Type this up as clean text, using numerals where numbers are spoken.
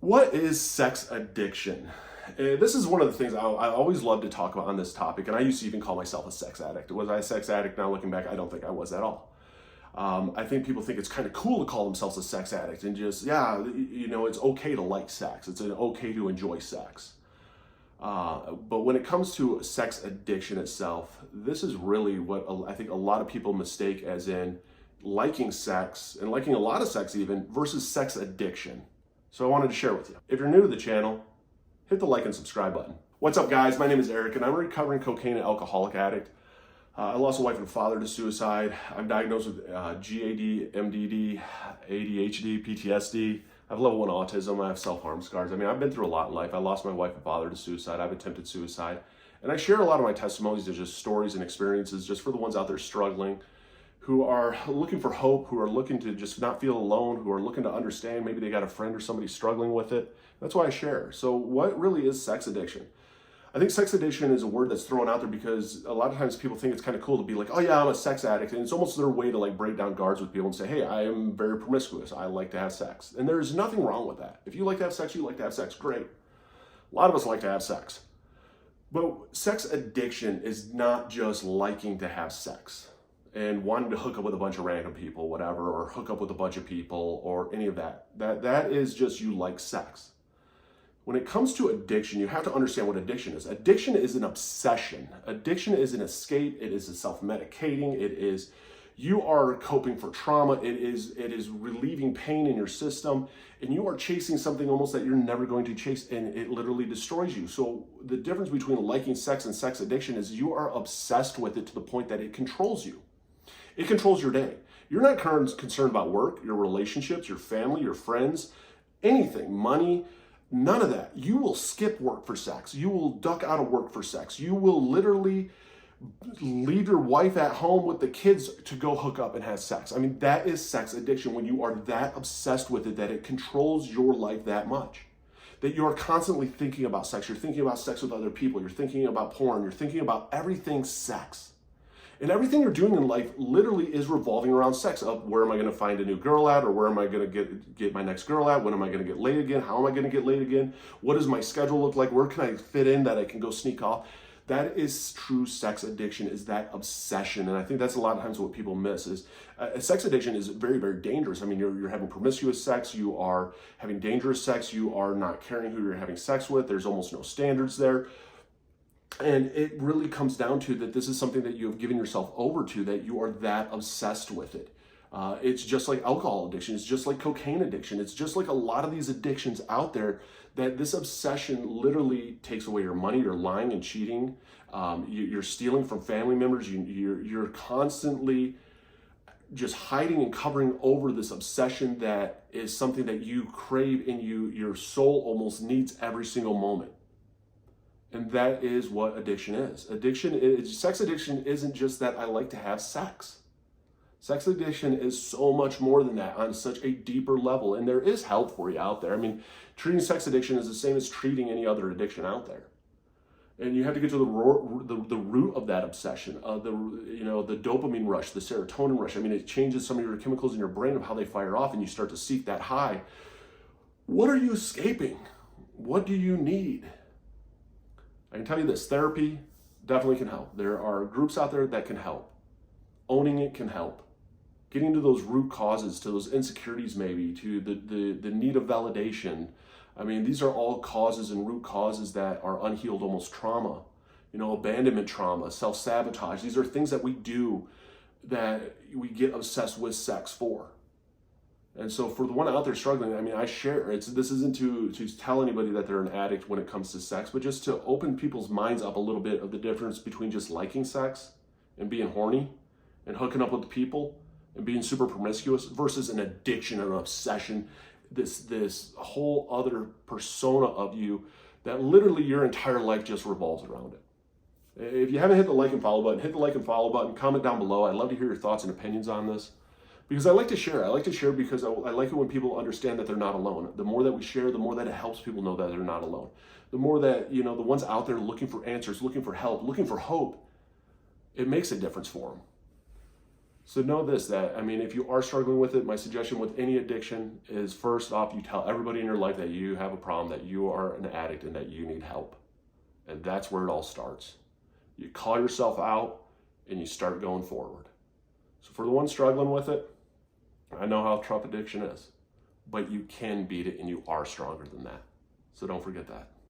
What is sex addiction? This is one of the things I always love to talk about on this topic, and I used to even call myself a sex addict. Was I a sex addict? Now looking back, I don't think I was at all. I think people think it's kind of cool to call themselves a sex addict and just, it's okay to like sex. It's okay to enjoy sex. But when it comes to sex addiction itself, this is really what I think a lot of people mistake as in liking sex and liking a lot of sex even versus sex addiction. So I wanted to share with you. If you're new to the channel, hit the like and subscribe button. What's up, guys? My name is Eric, and I'm a recovering cocaine and alcoholic addict. I lost a wife and father to suicide. I'm diagnosed with GAD, MDD, ADHD, PTSD. I have level 1 autism. I have self-harm scars. I mean, I've been through a lot in life. I lost my wife and father to suicide. I've attempted suicide. And I share a lot of my testimonies as just stories and experiences just for the ones out there struggling, who are looking for hope, who are looking to just not feel alone, who are looking to understand. Maybe they got a friend or somebody struggling with it. That's why I share. So what really is sex addiction? I think sex addiction is a word that's thrown out there because a lot of times people think it's kind of cool to be like, oh yeah, I'm a sex addict. And it's almost their way to like break down guards with people and say, hey, I am very promiscuous. I like to have sex. And there's nothing wrong with that. If you like to have sex, you like to have sex. Great. A lot of us like to have sex. But sex addiction is not just liking to have sex and wanting to hook up with a bunch of random people, whatever, or hook up with a bunch of people or any of that. That is just you like sex. When it comes to addiction, you have to understand what addiction is. Addiction is an obsession. Addiction is an escape. It is a self-medicating. It is you are coping for trauma. It is relieving pain in your system, and you are chasing something almost that you're never going to chase, and it literally destroys you. So the difference between liking sex and sex addiction is you are obsessed with it to the point that it controls you. It controls your day. You're not concerned about work, your relationships, your family, your friends, anything, money. None of that. You will skip work for sex. You will duck out of work for sex. You will literally leave your wife at home with the kids to go hook up and have sex. I mean, that is sex addiction when you are that obsessed with it that it controls your life that much. That you are constantly thinking about sex. You're thinking about sex with other people. You're thinking about porn. You're thinking about everything sex. And everything you're doing in life literally is revolving around sex. Of where am I going to find a new girl at, or where am I going to get my next girl at? When am I going to get laid again? How am I going to get laid again? What does my schedule look like? Where can I fit in that I can go sneak off? That is true sex addiction, is that obsession. And I think that's a lot of times what people miss is sex addiction is very, very dangerous. I mean, you're having promiscuous sex. You are having dangerous sex. You are not caring who you're having sex with. There's almost no standards there. And it really comes down to that this is something that you have given yourself over to, that you are that obsessed with it. It's just like alcohol addiction. It's just like cocaine addiction. It's just like a lot of these addictions out there, that this obsession literally takes away your money. You're lying and cheating. You're stealing from family members. You're constantly just hiding and covering over this obsession that is something that you crave and your soul almost needs every single moment. And that is what addiction is. Sex addiction isn't just that I like to have sex. Sex addiction is so much more than that on such a deeper level. And there is help for you out there. I mean, treating sex addiction is the same as treating any other addiction out there. And you have to get to the root of that obsession, the dopamine rush, the serotonin rush. I mean, it changes some of your chemicals in your brain of how they fire off, and you start to seek that high. What are you escaping? What do you need? I can tell you this, therapy definitely can help. There are groups out there that can help. Owning it can help. Getting to those root causes, to those insecurities maybe, to the need of validation. I mean, these are all causes and root causes that are unhealed, almost trauma. Abandonment trauma, self-sabotage. These are things that we do that we get obsessed with sex for. And so for the one out there struggling, I mean, I share, this isn't to tell anybody that they're an addict when it comes to sex, but just to open people's minds up a little bit of the difference between just liking sex and being horny and hooking up with people and being super promiscuous versus an addiction or an obsession, this whole other persona of you that literally your entire life just revolves around it. If you haven't hit the like and follow button, hit the like and follow button, comment down below. I'd love to hear your thoughts and opinions on this. Because I like to share. I like to share because I like it when people understand that they're not alone. The more that we share, the more that it helps people know that they're not alone. The more that, the ones out there looking for answers, looking for help, looking for hope, it makes a difference for them. So know this, that, I mean, if you are struggling with it, my suggestion with any addiction is, first off, you tell everybody in your life that you have a problem, that you are an addict, and that you need help. And that's where it all starts. You call yourself out and you start going forward. So for the ones struggling with it, I know how tough addiction is, but you can beat it and you are stronger than that. So don't forget that.